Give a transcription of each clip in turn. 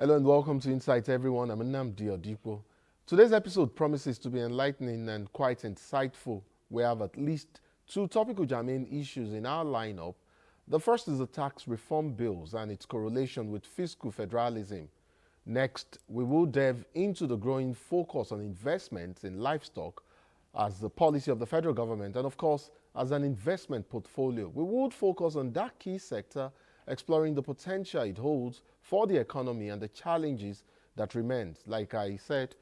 Hello and welcome to Insights, everyone. I'm Nnamdi Odipo. Today's episode promises to be enlightening and quite insightful. We have at least two topical germane issues in our lineup. The first is the tax reform bills and its correlation with fiscal federalism. Next, we will delve into the growing focus on investment in livestock as the policy of the federal government and, of course, as an investment portfolio. We would focus on that key sector, exploring the potential it holds for the economy and the challenges that remain. Like I said,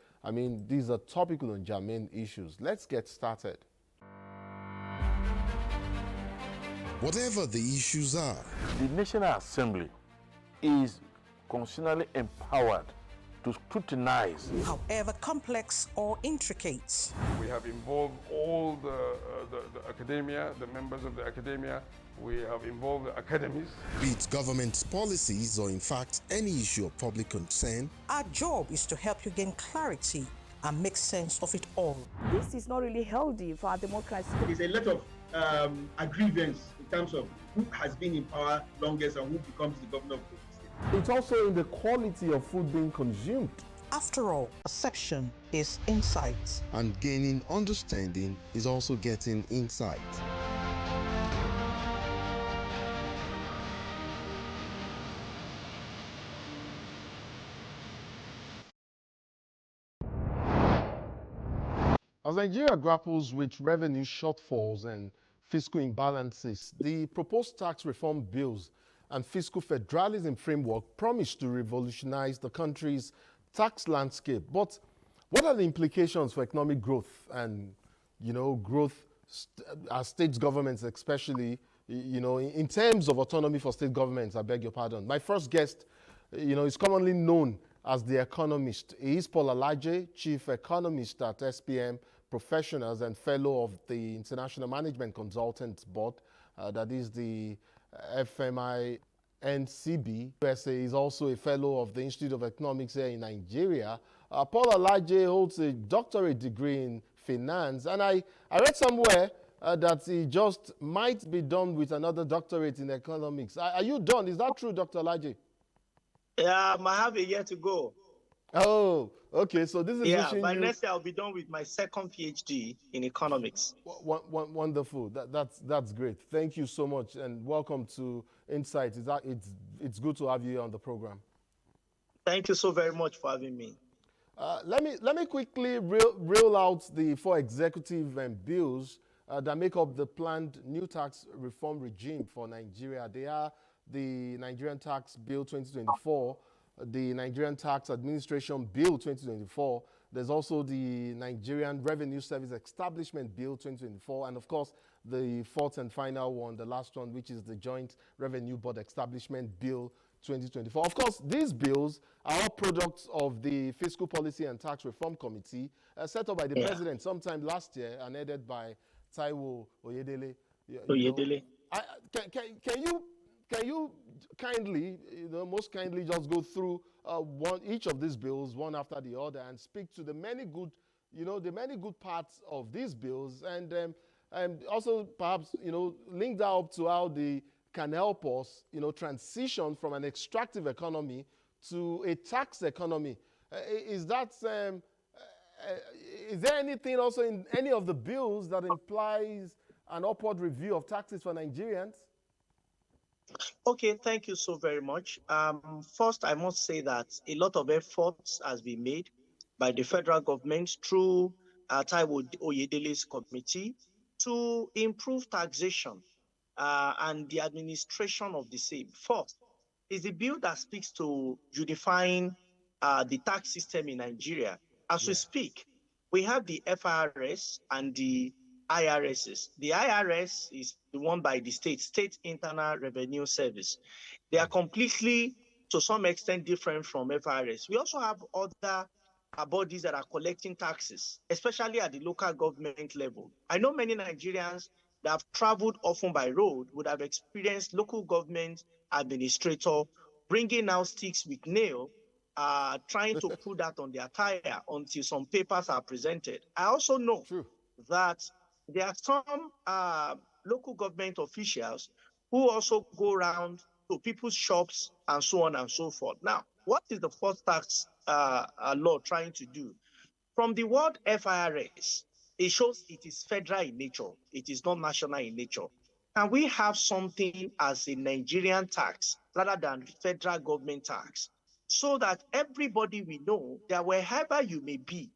these are topical and germane issues. Let's get started. Whatever the issues are, the National Assembly is constitutionally empowered to scrutinize, however complex or intricate. We have involved all the academia, the members of the academia. We have involved the academies. Be it government policies or in fact any issue of public concern. Our job is to help you gain clarity and make sense of it all. This is not really healthy for our democracy. There's a lot of aggrievance in terms of who has been in power longest and who becomes the governor of the state. It's also in the quality of food being consumed. After all, perception is insight. And gaining understanding is also getting insight. As Nigeria grapples with revenue shortfalls and fiscal imbalances, the proposed tax reform bills and fiscal federalism framework promise to revolutionize the country's tax landscape. But what are the implications for economic growth and, growth as state governments, especially, in terms of autonomy for state governments? I beg your pardon. My first guest, is commonly known as the economist. He is Paul Alaje, chief economist at SPM Professionals and fellow of the International Management Consultants Board, that is the FMI NCB. USA is also a fellow of the Institute of Economics here in Nigeria. Paul Alaje holds a doctorate degree in finance, and I read somewhere that he just might be done with another doctorate in economics. Are you done? Is that true, Dr. Alaje? Yeah, I have a year to go. Oh, okay. So this is by next year I'll be done with my second PhD in economics. Wonderful. That's great. Thank you so much, and welcome to Insight. It's good to have you here on the program. Thank you so very much for having me. Let me quickly reel out the four executive bills that make up the planned new tax reform regime for Nigeria. They are the Nigerian Tax Bill 2024, the Nigerian Tax Administration Bill 2024. There's also the Nigerian Revenue Service Establishment Bill 2024, and of course, the fourth and final one, the last one, which is the Joint Revenue Board Establishment Bill 2024. Of course, these bills are all products of the Fiscal Policy and Tax Reform Committee set up by the President sometime last year and headed by Taiwo Oyedele. Can you kindly, most kindly just go through each of these bills one after the other and speak to the many good, the many good parts of these bills, and also perhaps, link that up to how they can help us, transition from an extractive economy to a tax economy. Is there anything also in any of the bills that implies an upward review of taxes for Nigerians? Okay, thank you so very much. First, I must say that a lot of efforts has been made by the federal government through Taiwo Oyedele's committee to improve taxation and the administration of the same. First, is the bill that speaks to unifying the tax system in Nigeria. As we speak, we have the FIRS and the IRSs. The IRS is the one by the State Internal Revenue Service. They are completely, to some extent, different from FIRS. We also have other bodies that are collecting taxes, especially at the local government level. I know many Nigerians that have traveled often by road would have experienced local government administrator bringing out sticks with nail, trying to put that on their tire until some papers are presented. I also know that there are some local government officials who also go around to people's shops and so on and so forth. Now, what is the first tax law trying to do? From the word FIRS, it shows it is federal in nature. It is not national in nature. Can we have something as a Nigerian tax rather than federal government tax, so that everybody will know that wherever you may be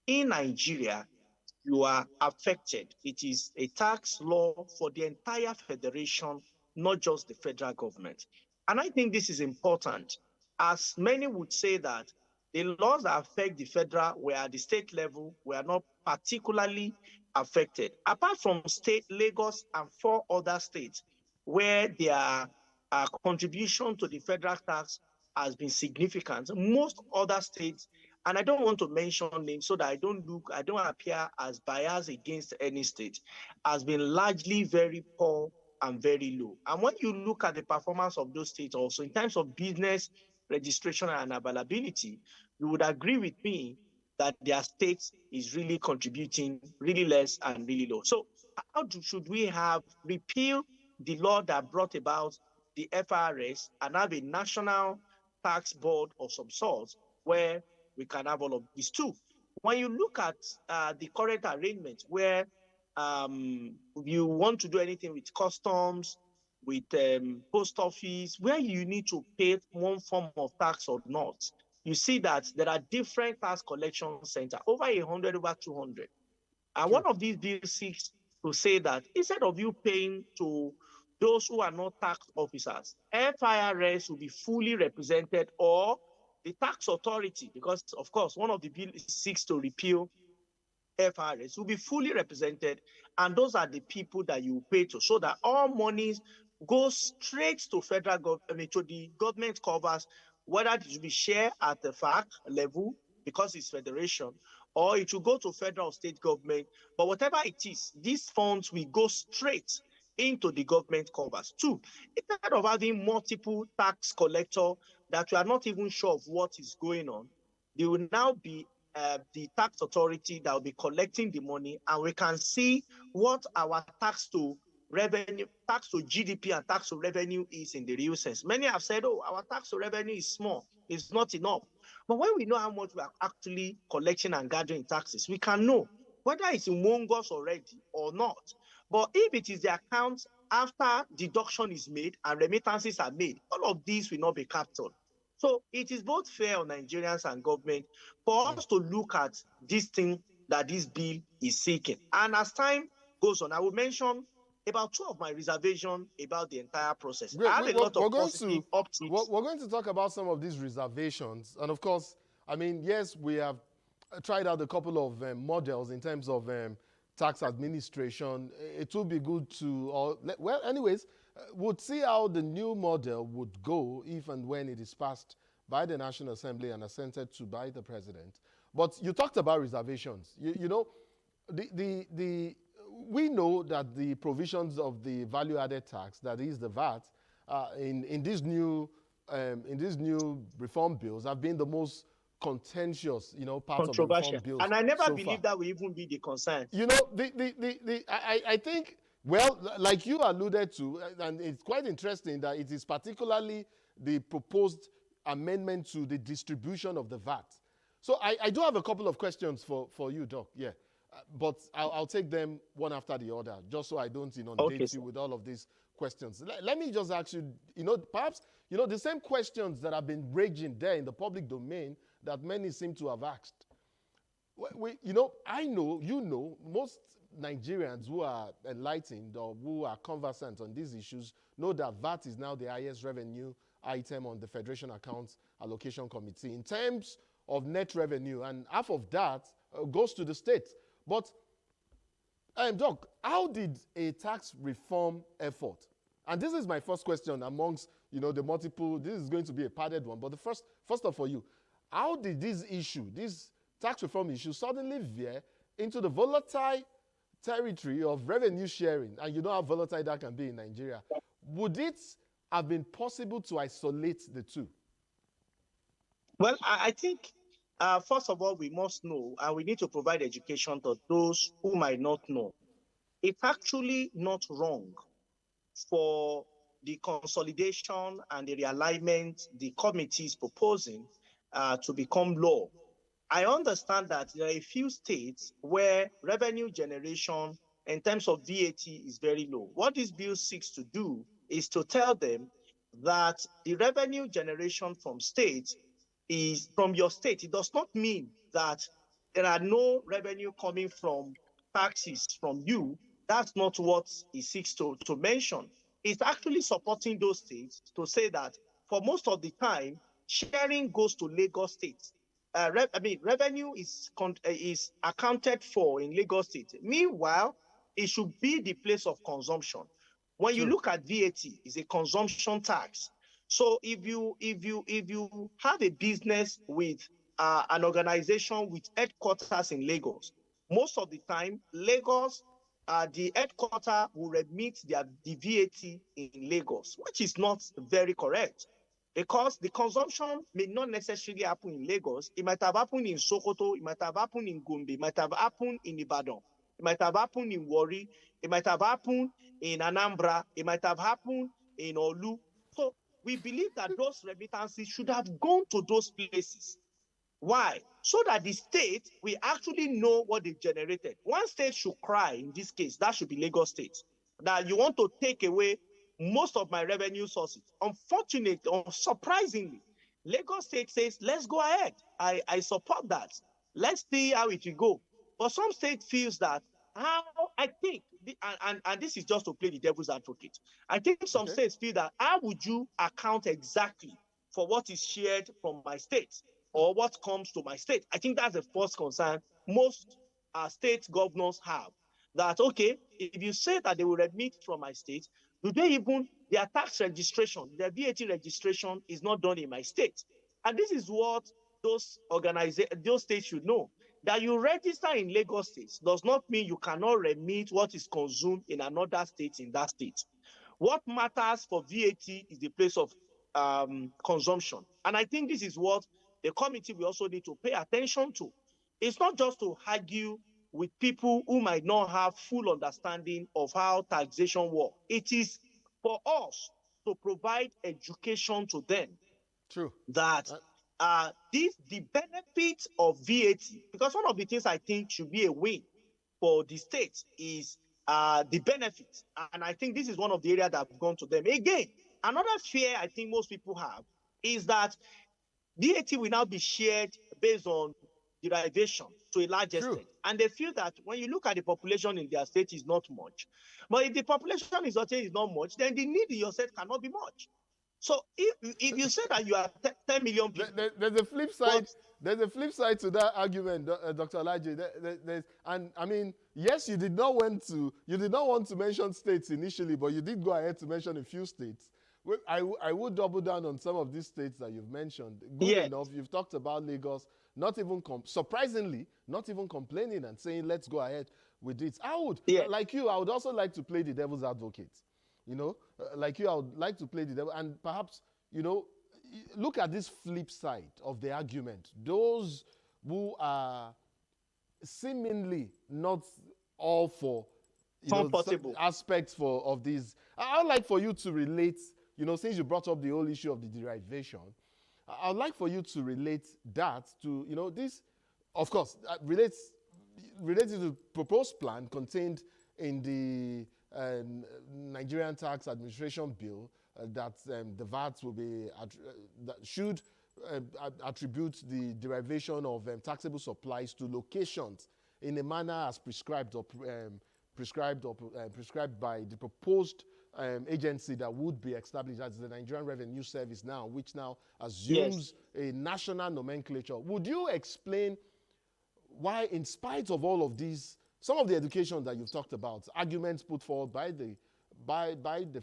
in Nigeria, you are affected? It is a tax law for the entire federation, not just the federal government. And I think this is important, as many would say that the laws that affect the federal were at the state level were not particularly affected. Apart from state Lagos and 4 other states where their contribution to the federal tax has been significant, most other states, and I don't want to mention names so that I don't appear as biased against any state, has been largely very poor and very low. And when you look at the performance of those states also in terms of business registration and availability, you would agree with me that their state is really contributing really less and really low. So should we have repealed the law that brought about the FRS and have a national tax board of some sort where we can have all of these too? When you look at the current arrangement where you want to do anything with customs, with post office, where you need to pay one form of tax or not, you see that there are different tax collection centers, over 100, over 200. And one of these bills seeks to say that instead of you paying to those who are not tax officers, FIRS will be fully represented, or the tax authority, because of course one of the bills seeks to repeal FRS, will be fully represented, and those are the people that you pay to, so that all monies go straight to federal government, to the government covers, whether it will be shared at the FAC level because it's federation, or it will go to federal or state government. But whatever it is, these funds will go straight into the government covers. Two, instead of having multiple tax collectors that we are not even sure of what is going on, there will now be the tax authority that will be collecting the money, and we can see what our tax to revenue, tax to GDP and tax to revenue is in the real sense. Many have said, oh, our tax to revenue is small, it's not enough. But when we know how much we are actually collecting and gathering taxes, we can know whether it's in Mongos already or not. But if it is the account after deduction is made and remittances are made, all of these will not be captured. So it is both fair on Nigerians and government for us to look at this thing that this bill is seeking. And as time goes on, I will mention about 2 of my reservations about the entire process. I have a lot of positive optics. We're going to talk about some of these reservations. And of course, I mean, yes, we have tried out a couple of models in terms of tax administration. It would be good to, well, anyways, we'll see how the new model would go if and when it is passed by the National Assembly and assented to by the president. But you talked about reservations. You know, we know that the provisions of the value-added tax, that is the VAT, in these new reform bills have been the most contentious, parts of the reform bills. And I never believed that would even be the concern. I think, well, like you alluded to, and it's quite interesting that it is particularly the proposed amendment to the distribution of the VAT. So I do have a couple of questions for you, Doc. Yeah. But I'll take them one after the other, just so I don't inundate you with all of these questions. Let me just ask you, perhaps, the same questions that have been raging there in the public domain that many seem to have asked. I know, most Nigerians who are enlightened or who are conversant on these issues know that VAT is now the highest revenue item on the Federation Accounts Allocation Committee in terms of net revenue, and half of that goes to the states. But, Doc, how did a tax reform effort, and this is my first question amongst, the multiple, this is going to be a padded one, but the first of all, how did this tax reform issue suddenly veer into the volatile territory of revenue sharing? And you know how volatile that can be in Nigeria. Would it have been possible to isolate the two? Well, I think, first of all, we must know, and we need to provide education to those who might not know. It's actually not wrong for the consolidation and the realignment the committee is proposing to become law. I understand that there are a few states where revenue generation in terms of VAT is very low. What this bill seeks to do is to tell them that the revenue generation from states is from your state. It does not mean that there are no revenue coming from taxes from you. That's not what it seeks to mention. It's actually supporting those states to say that for most of the time, sharing goes to Lagos State. Revenue is accounted for in Lagos State. Meanwhile, it should be the place of consumption. When you look at VAT, it's a consumption tax. So if you have a business with an organization with headquarters in Lagos, most of the time, Lagos, the headquarters will remit the VAT in Lagos, which is not very correct. Because the consumption may not necessarily happen in Lagos. It might have happened in Sokoto, it might have happened in Gombe, it might have happened in Ibadan, it might have happened in Warri, it might have happened in Anambra, it might have happened in Olu. So we believe that those remittances should have gone to those places. Why? So that the state will actually know what they generated. One state should cry in this case, that should be Lagos State. That you want to take away most of my revenue sources. Unfortunately, or surprisingly, Lagos State says, let's go ahead. I support that. Let's see how it will go. But some state feels that I think, and this is just to play the devil's advocate, I think some states feel that how would you account exactly for what is shared from my state or what comes to my state? I think that's the first concern most state governors have. That, okay, if you say that they will remit from my state, do they even, their tax registration, their VAT registration is not done in my state? And this is what those states should know. That you register in Lagos State does not mean you cannot remit what is consumed in another state in that state. What matters for VAT is the place of consumption. And I think this is what the committee will also need to pay attention to. It's not just to argue with people who might not have full understanding of how taxation works. It is for us to provide education to them. True. That the benefit of VAT, because one of the things I think should be a win for the state is the benefit. And I think this is one of the areas that have gone to them. Again, another fear I think most people have is that VAT will now be shared based on derivation to a large extent. And they feel that when you look at the population in their state is not much. But if the population is not much, then the need in your state cannot be much. So if you say that you are 10 million people, there's a flip side. There's a flip side to that argument, Dr. Alaje. And I mean, yes, you did not want to mention states initially, but you did go ahead to mention a few states. Well, I would double down on some of these states that you've mentioned. Good enough. You've talked about Lagos, surprisingly, not even complaining and saying, let's go ahead with it. I would, like you, I would also like to play the devil's advocate. You know, like you, I would like to play the devil and perhaps, you know, look at this flip side of the argument. Those who are seemingly not all for some aspects of these. I would like for you to relate, you know, since you brought up the whole issue of the derivation, I would like for you to relate that to, you know, this, of course, related to the proposed plan contained in the Nigerian Tax Administration Bill that the VAT will be that should attribute the derivation of taxable supplies to locations in a manner as prescribed by the proposed agency that would be established as the Nigerian Revenue Service now, which now assumes a national nomenclature. Would you explain why, in spite of all of these, some of the education that you've talked about, arguments put forward by the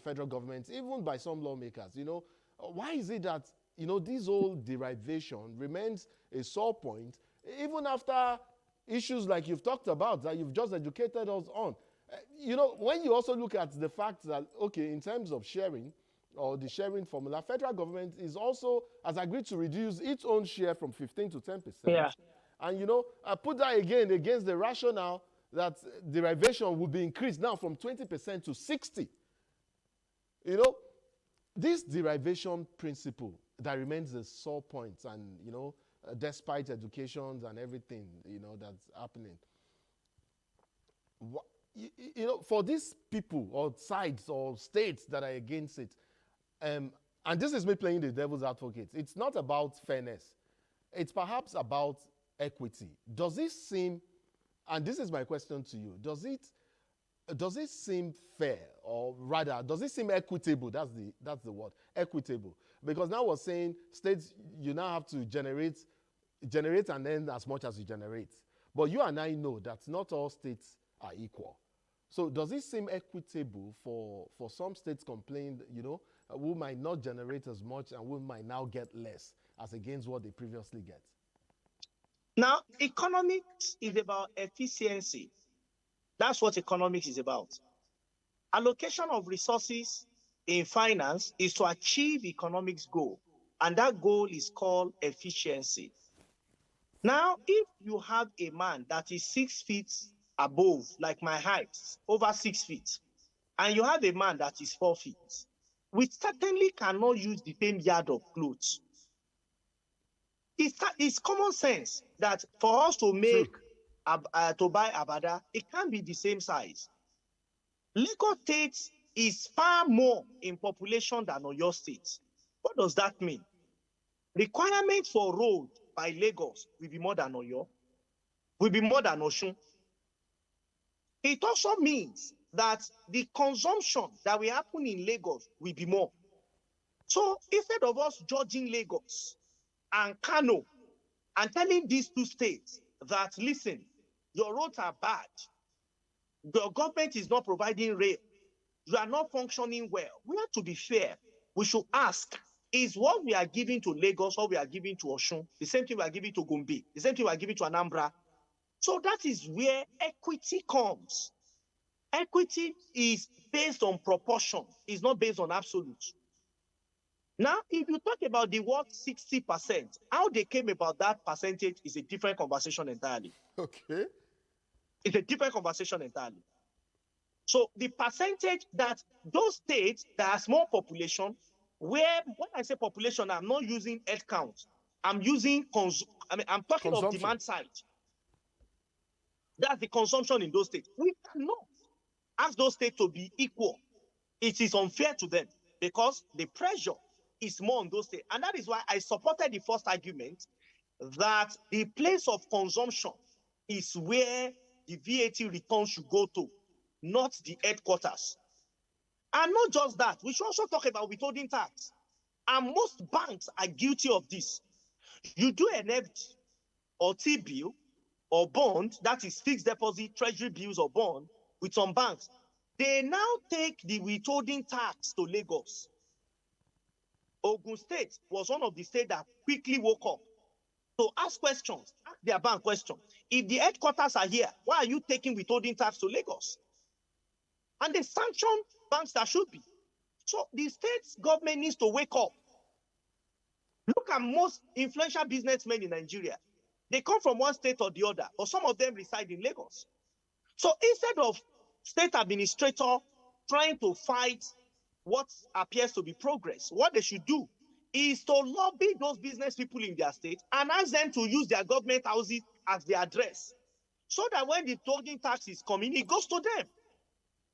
federal government, even by some lawmakers, you know, why is it that, you know, this whole derivation remains a sore point, even after issues like you've talked about, that you've just educated us on? You know, when you also look at the fact that, okay, in terms of sharing, or the sharing formula, federal government has agreed to reduce its own share from 15 to 10%. Yeah. And, you know, I put that again against the rationale that derivation would be increased now from 20% to 60%. You know, This derivation principle that remains a sore point, and despite educations and everything that's happening, for these people or sides or states that are against it, and this is me playing the devil's advocate, it's not about fairness. It's perhaps about equity. Does it seem, and this is my question to you, does it seem fair, or rather, does it seem equitable? That's the word, equitable. Because now we're saying states, you now have to generate and earn as much as you generate. But you and I know that not all states are equal. So does it seem equitable for some states complain, who might not generate as much and who might now get less as against what they previously get? Now, economics is about efficiency. That's what economics is about. Allocation of resources in finance is to achieve economics goal, and that goal is called efficiency. Now, if you have a man that is 6 feet above, like my height, over 6 feet, and you have a man that is 4 feet, we certainly cannot use the same yard of clothes. It's common sense that for us to make to buy abada, it can't be the same size. Lagos State is far more in population than Oyo State. What does that mean? Requirement for road by Lagos will be more than Oyo, will be more than Osun. It also means that the consumption that will happen in Lagos will be more. So instead of us judging Lagos and Kano and telling these two states that, listen, your roads are bad, your government is not providing rail, you are not functioning well, we have to be fair. We should ask, is what we are giving to Lagos, what we are giving to Osun, the same thing we are giving to Gombe, the same thing we are giving to Anambra? So that is where equity comes. Equity is based on proportion, it's not based on absolute. Now, if you talk about the word 60%, how they came about that percentage is a different conversation entirely. Okay. It's a different conversation entirely. So the percentage that those states that have small population, where when I say population, I'm not using head count. I'm using, I'm talking of demand side. That's the consumption in those states. We cannot ask those states to be equal. It is unfair to them because the pressure is more on those states. And that is why I supported the first argument that the place of consumption is where the VAT return should go to, not the headquarters. And not just that, we should also talk about withholding tax. And most banks are guilty of this. You do an FD or T-bill or bond, that is fixed deposit, treasury bills or bond, with some banks. They now take the withholding tax to Lagos. Ogun State was one of the states that quickly woke up to ask questions, ask their bank questions. If the headquarters are here, why are you taking withholding tax to Lagos? And they sanction banks that should be. So the state government needs to wake up. Look at most influential businessmen in Nigeria. They come from one state or the other, but some of them reside in Lagos. So instead of state administrator trying to fight what appears to be progress, what they should do is to lobby those business people in their state and ask them to use their government houses as their address, so that when the tolling tax is coming, it goes to them.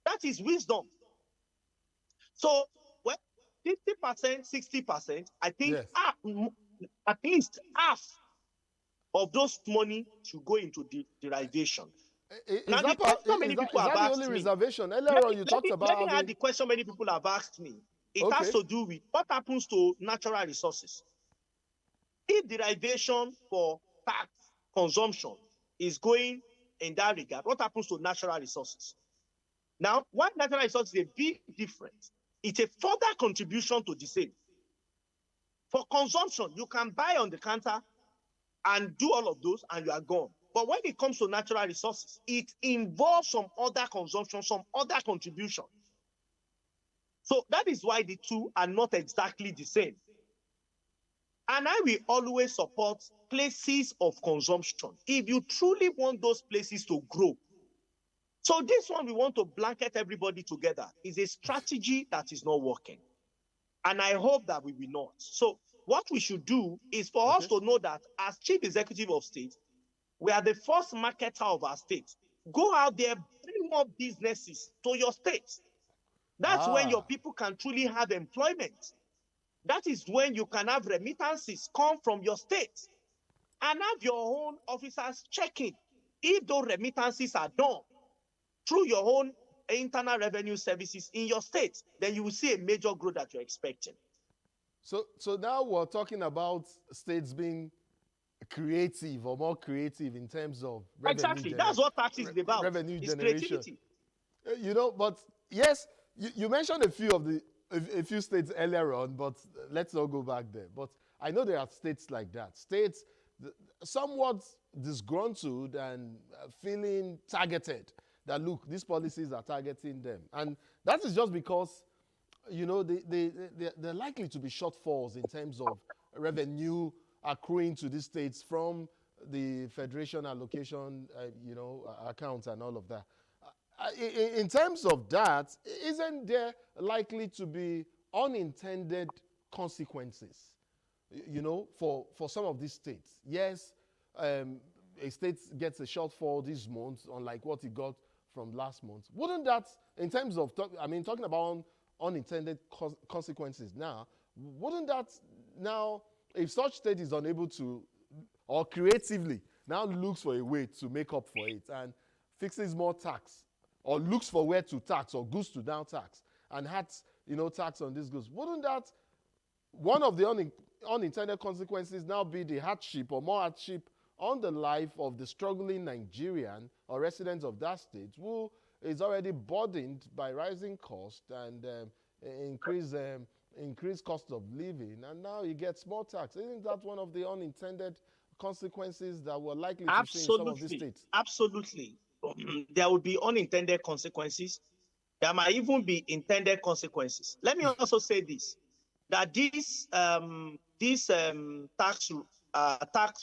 That is wisdom. So, well, 50%, 60%, I think at least half of those money should go into the derivation. Is that the only reservation? Earlier on, you talked about let me add the question many people have asked me. It has to do with what happens to natural resources. If derivation for tax consumption is going in that regard, what happens to natural resources? Now, what natural resources is a big difference. It's a further contribution to the same. For consumption, you can buy on the counter and do all of those and you are gone. But when it comes to natural resources, it involves some other consumption, some other contribution. So that is why the two are not exactly the same. And I will always support places of consumption if you truly want those places to grow. So this one, we want to blanket everybody together, is a strategy that is not working. And I hope that we will not. So what we should do is for us to know that as chief executive of state, we are the first marketer of our state. Go out there, bring more businesses to your state. That's when your people can truly have employment. That is when you can have remittances come from your state and have your own officers checking if those remittances are done through your own internal revenue services in your state. Then you will see a major growth that you're expecting. So now we're talking about states being creative or more creative in terms of revenue. Exactly. That's what taxes is about. Revenue it's generation. Creativity. You know, but yes, you mentioned a few states earlier on, but let's not go back there. But I know there are states like that. States somewhat disgruntled and feeling targeted. That look, these policies are targeting them. And that is just because, you know, they're likely to be shortfalls in terms of revenue accruing to these states from the federation allocation, accounts and all of that. In terms of that, isn't there likely to be unintended consequences, you know, for some of these states? Yes, a state gets a shortfall this month, unlike what it got from last month. Wouldn't that, in terms of, talking about unintended consequences now, wouldn't that now, if such state is unable to, or creatively, now looks for a way to make up for it and fixes more tax, or looks for where to tax or goods to down tax, and has, tax on these goods, wouldn't that, one of the unintended consequences now be the hardship or more hardship on the life of the struggling Nigerian or residents of that state who is already burdened by rising cost and increased cost of living, and now he gets more tax? Isn't that one of the unintended consequences that we're likely to see in some of these states? Absolutely. There will be unintended consequences. There might even be intended consequences. Let me also say this, that this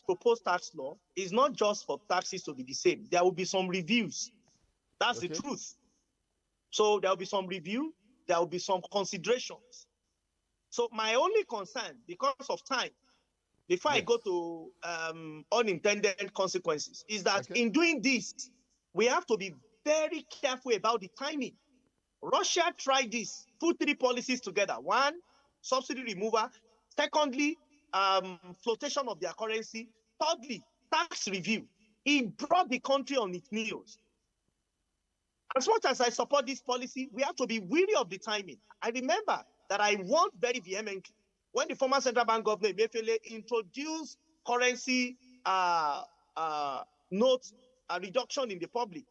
proposed tax law is not just for taxes to be the same. There will be some reviews. That's the truth. So there will be some review. There will be some considerations. So my only concern, because of time, before I go to unintended consequences, is that in doing this, we have to be very careful about the timing. Russia tried this, put three policies together. One, subsidy removal. Secondly, flotation of their currency. Thirdly, tax review. It brought the country on its knees. As much as I support this policy, we have to be wary of the timing. I remember that I warned very vehemently when the former central bank governor Emefiele introduced currency note reduction in the public.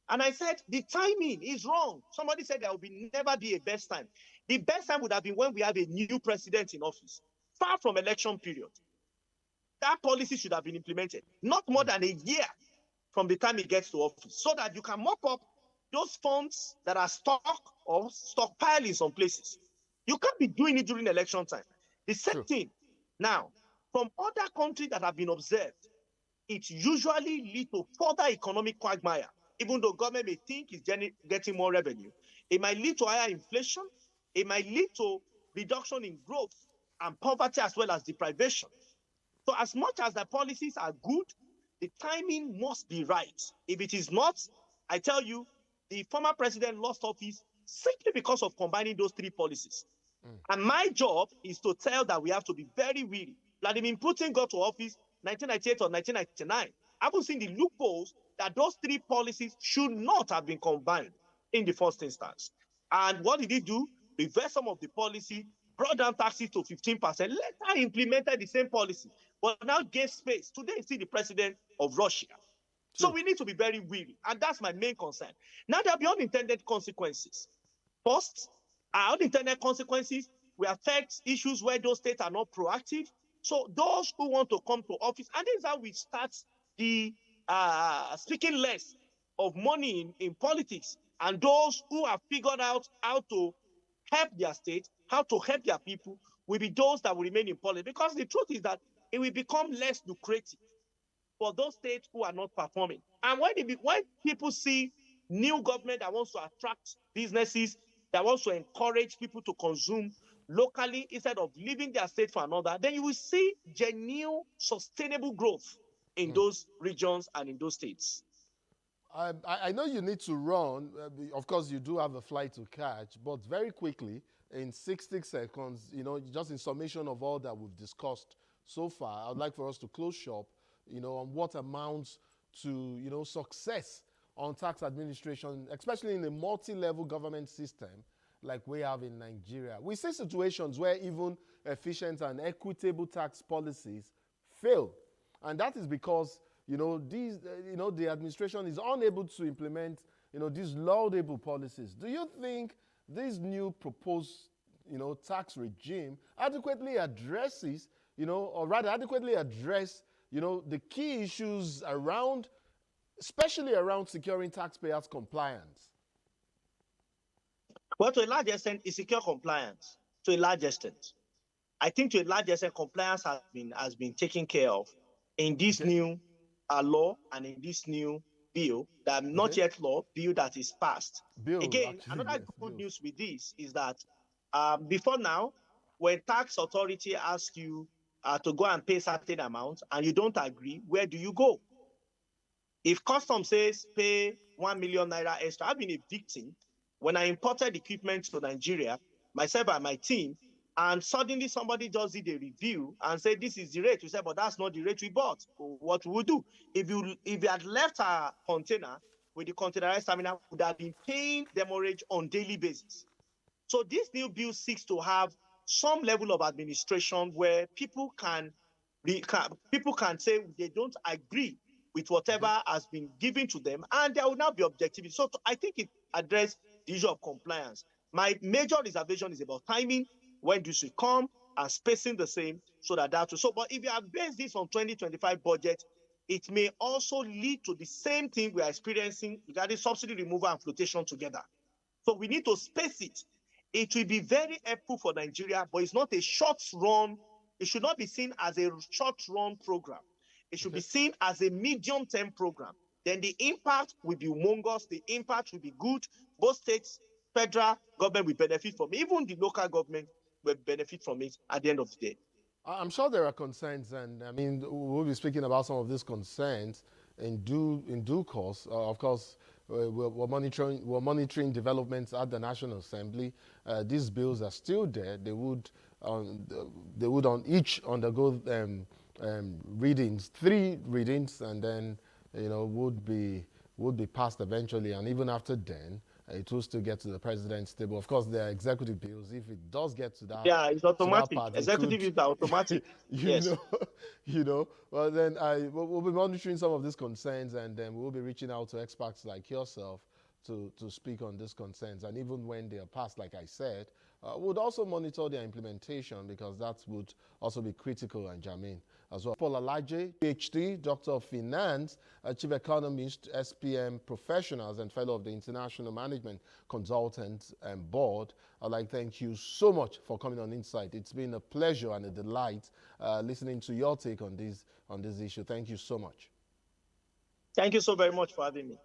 And I said, the timing is wrong. Somebody said there will never be a best time. The best time would have been when we have a new president in office, far from election period. That policy should have been implemented, not more than a year from the time it gets to office, so that you can mop up those funds that are stock or stockpile in some places. You can't be doing it during election time. The same thing. Now, from other countries that have been observed, it usually leads to further economic quagmire. Even though government may think it's getting more revenue, it might lead to higher inflation. It might lead to reduction in growth and poverty, as well as deprivation. So as much as the policies are good, the timing must be right. If it is not, I tell you, the former president lost office simply because of combining those three policies. And my job is to tell that we have to be very wary. Vladimir Putin got to office 1998 or 1999. I haven't seen the loopholes that those three policies should not have been combined in the first instance. And what did he do? Reverse some of the policy, brought down taxes to 15%, later implemented the same policy, but now gave space. Today, you see the president of Russia. So we need to be very wary, and that's my main concern. Now, there will be unintended consequences. First, unintended consequences will affect issues where those states are not proactive. So those who want to come to office, and this is how we start the speaking less of money in politics, and those who have figured out how to help their state, how to help their people, will be those that will remain in politics. Because the truth is that it will become less lucrative for those states who are not performing. And when people see new government that wants to attract businesses, that wants to encourage people to consume locally instead of leaving their state for another, then you will see genuine, sustainable growth in those regions and in those states. I know you need to run. Of course, you do have a flight to catch, but very quickly, in 60 seconds, just in summation of all that we've discussed so far, I'd like for us to close shop, on what amounts to, success on tax administration, especially in a multi-level government system like we have in Nigeria. We see situations where even efficient and equitable tax policies fail. And that is because the administration is unable to implement, these laudable policies. Do you think this new proposed, tax regime adequately addresses, or rather adequately address, the key issues around, especially around securing taxpayers' compliance? Well, to a large extent, it's secure compliance. To a large extent, I think to a large extent, compliance has been taken care of in this new law and in this new bill, that not yet law, bill that is passed. Another good news with this is that before now, when tax authority asks you to go and pay certain amount and you don't agree, where do you go? If custom says pay 1 million naira extra, I've been a victim when I imported equipment to Nigeria, myself and my team, and suddenly somebody just did a review and said, this is the rate. We said, but that's not the rate we bought. What we would do, if you had left our container with the containerized terminal, would have been paying demurrage on daily basis. So this new bill seeks to have some level of administration where people can say they don't agree with whatever has been given to them, and there will now be objectivity. So I think it addressed the issue of compliance. My major reservation is about timing, when this will come, and spacing the same, so that will. So, but if you have based this on 2025 budget, it may also lead to the same thing we are experiencing regarding subsidy removal and flotation together. So we need to space it. It will be very helpful for Nigeria, but it's not a short run. It should not be seen as a short run program. It should be seen as a medium-term program. Then the impact will be humongous. The impact will be good. Both states, federal government will benefit from it. Even the local government will benefit from it at the end of the day. I'm sure there are concerns, and I mean, we'll be speaking about some of these concerns in due course. Of course, we're monitoring developments at the National Assembly. These bills are still there. They would on each undergo readings, 3 readings, and then would be passed eventually. And even after then, it will still get to the president's table. Of course, there are executive bills. If it does get to that, it's automatic. Part, executive bills are automatic. Yes. Well, then we'll be monitoring some of these concerns, and then we'll be reaching out to experts like yourself to speak on these concerns. And even when they are passed, like I said, we'll also monitor their implementation, because that would also be critical and germane as well. Paul Alaje, PhD, Doctor of Finance, Chief Economist, SPM Professionals, and Fellow of the International Management Consultants Board. I'd like to thank you so much for coming on Insight. It's been a pleasure and a delight listening to your take on this issue. Thank you so much. Thank you so very much for having me.